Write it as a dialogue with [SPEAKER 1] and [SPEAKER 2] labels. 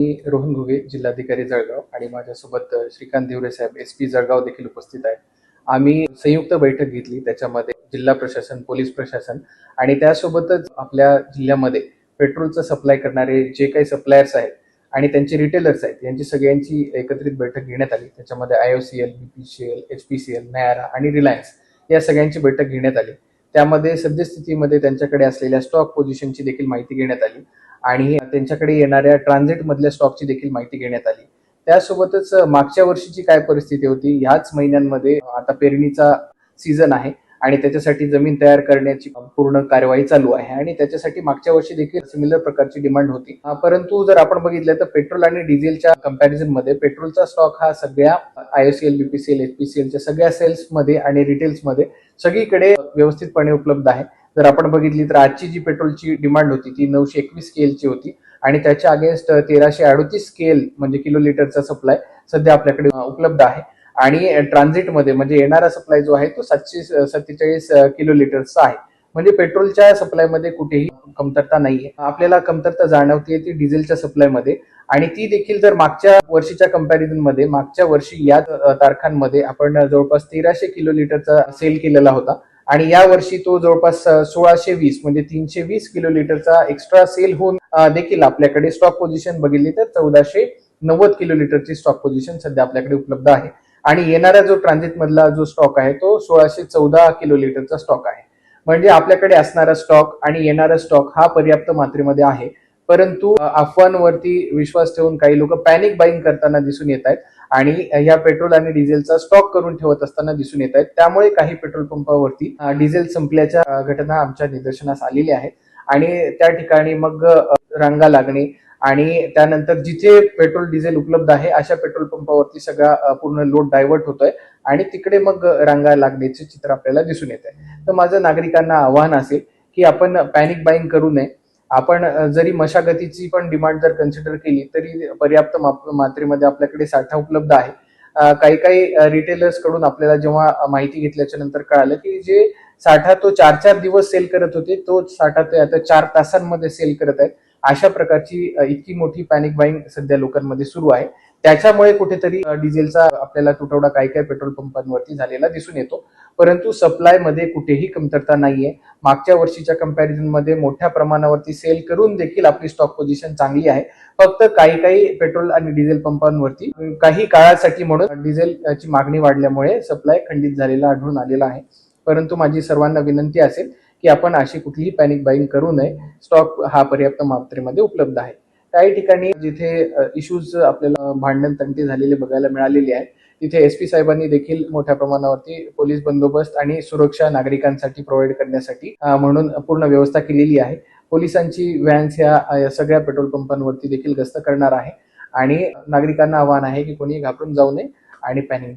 [SPEAKER 1] मी रोहन घुगे, जिल्हाधिकारी जळगाव आणि माझ्यासोबत श्रीकांत दिवरे साहेब SP जळगाव देखील उपस्थित आहेत. आम्ही संयुक्त बैठक घेतली. त्याच्यामध्ये जिल्हा प्रशासन, पोलीस प्रशासन आणि त्यासोबतच आपल्या जिल्ह्यामध्ये पेट्रोलचं सप्लाय करणारे जे काही सप्लायर्स आहेत आणि त्यांचे रिटेलर्स आहेत, यांची सगळ्यांची एकत्रित बैठक घेण्यात आली. त्याच्यामध्ये IOCL, BPCL, HPCL, नयारा आणि रिलायन्स या सगळ्यांची बैठक घेण्यात आली. त्यामध्ये सद्यस्थितीमध्ये त्यांच्याकडे असलेल्या स्टॉक पोझिशनची देखील माहिती घेण्यात आली आणि त्यांच्याकडे येणाऱ्या ट्रान्झिट मधल्या स्टॉकची देखील माहिती घेण्यात आली. त्यासोबतच मागच्या वर्षीची काय परिस्थिती होती, ह्याच महिन्यांमध्ये आता पेरणीचा सीझन आहे आणि त्याच्यासाठी जमीन तयार करण्याची पूर्ण कार्यवाही चालू आहे आणि त्याच्यासाठी मागच्या वर्षी देखील सिमिलर प्रकारची डिमांड होती. परंतु जर आपण बघितलं तर पेट्रोल आणि डिझेलच्या कंपॅरिझन मध्ये पेट्रोलचा स्टॉक हा सगळ्या IOCL, BPCL, HPCLच्या सगळ्या सेल्स मध्ये आणि रिटेल्स मध्ये सगळीकडे व्यवस्थितपणे उपलब्ध आहे. जर आपण बघितली तर आजची जी पेट्रोलची डिमांड होती ती 921 स्केलची होती आणि त्याच्या अगेन्स्ट 1338 स्केल म्हणजे किलो लिटरचा सप्लाय सध्या आपल्याकडे उपलब्ध आहे आणि ट्रान्झिटमध्ये म्हणजे येणारा सप्लाय जो आहे तो 747 किलो लिटरचा आहे. म्हणजे पेट्रोलच्या सप्लायमध्ये कुठेही कमतरता नाहीये. आपल्याला कमतरता जाणवते ती डिझेलच्या सप्लायमध्ये आणि ती देखील जर मागच्या वर्षीच्या कंपॅरिझन मध्ये मागच्या वर्षी या तारखांमध्ये आपण जवळपास 1300 किलो लिटरचा सेल केलेला होता आणि या वर्षी तो जवळपास 1620 म्हणजे 320 किलो लिटरचा एक्स्ट्रा सेल होऊन देखील आपल्याकडे स्टॉक पोझिशन बघितली तर 1490 किलो लिटरची स्टॉक पोझिशन सध्या आपल्याकडे उपलब्ध आहे आणि येणारा जो ट्रान्झिट मधला जो स्टॉक आहे तो 1614 किलो लिटरचा स्टॉक आहे. म्हणजे आपल्याकडे असणारा स्टॉक आणि येणारा स्टॉक हा पर्याप्त मात्रेमध्ये आहे. परंतु अफवांवरती विश्वास ठेवून काही लोक पॅनिक बाईंग करताना दिसून येत आहेत आणि या पेट्रोल आणि डिझेलचा स्टॉक करून ठेवत असताना दिसून येत आहेत. त्यामुळे काही पेट्रोल पंपावरती डिझेल संपल्याच्या घटना आमच्या निदर्शनास आलेल्या आहेत आणि त्या ठिकाणी मग रांगा लागणे आणि त्यानंतर जिथे पेट्रोल डिझेल उपलब्ध आहे अशा पेट्रोल पंपावरती सगळा पूर्ण लोड डायव्हर्ट होतोय आणि तिकडे मग रांगा लागण्याचे चित्र आपल्याला दिसून येत आहे. तर माझं नागरिकांना आव्हान असेल की आपण पॅनिक बाईंग करू नये. आपण जरी मशागतीची पण डिमांड जर कन्सिडर केली तरी पर्याप्त मात्रेमध्ये आपल्याकडे साठा उपलब्ध आहे. काही काही रिटेलर्स कडून आपल्याला जेव्हा माहिती घेतल्याच्या नंतर कळालं की जे साठा तो 4-4 दिवस सेल करत होते तो साठा ते आता 4 तासांमध्ये सेल करत आहेत. अशा प्रकारची इतकी मोठी पॅनिक बाईंग सध्या लोकांमध्ये सुरू आहे. त्याच्यामुळे कुठेतरी डिझेलचा आपल्याला तुटवडा काही काही पेट्रोल पंपांवरती झालेला दिसून येतो. परंतु सप्लाय मध्ये कुठेही कमतरता नाहीये. मागच्या वर्षीच्या कंपॅरिझन मध्ये मोठ्या प्रमाणावरती सेल करून देखील आपली स्टॉक पोझिशन चांगली आहे. फक्त काही काही पेट्रोल आणि डिझेल पंपांवरती काही काळासाठी म्हणून डिझेलची मागणी वाढल्यामुळे सप्लाय खंडित झालेला आढळून आलेला आहे. परंतु माझी सर्वांना विनंती असेल की आपण अशी कुठलीही पॅनिक बाईंग करू नये. स्टॉक हा पर्याप्त मात्रेमध्ये उपलब्ध आहे. काही ठिकाणी जिथे इश्यूज आपल्याला भांडण तंटी झालेले बघायला मिळालेली आहे तिथे SP साहेबांनी देखील मोठ्या प्रमाणावरती पोलीस बंदोबस्त आणि सुरक्षा नागरिकांसाठी प्रोव्हाइड करण्यासाठी म्हणून पूर्ण व्यवस्था केलेली आहे. पोलिसांची व्हॅन्स ह्या सगळ्या पेट्रोल पंपांवरती देखील गस्त करणार आहे आणि नागरिकांना आवाहन आहे की कोणी घाबरून जाऊ नये आणि पॅनिक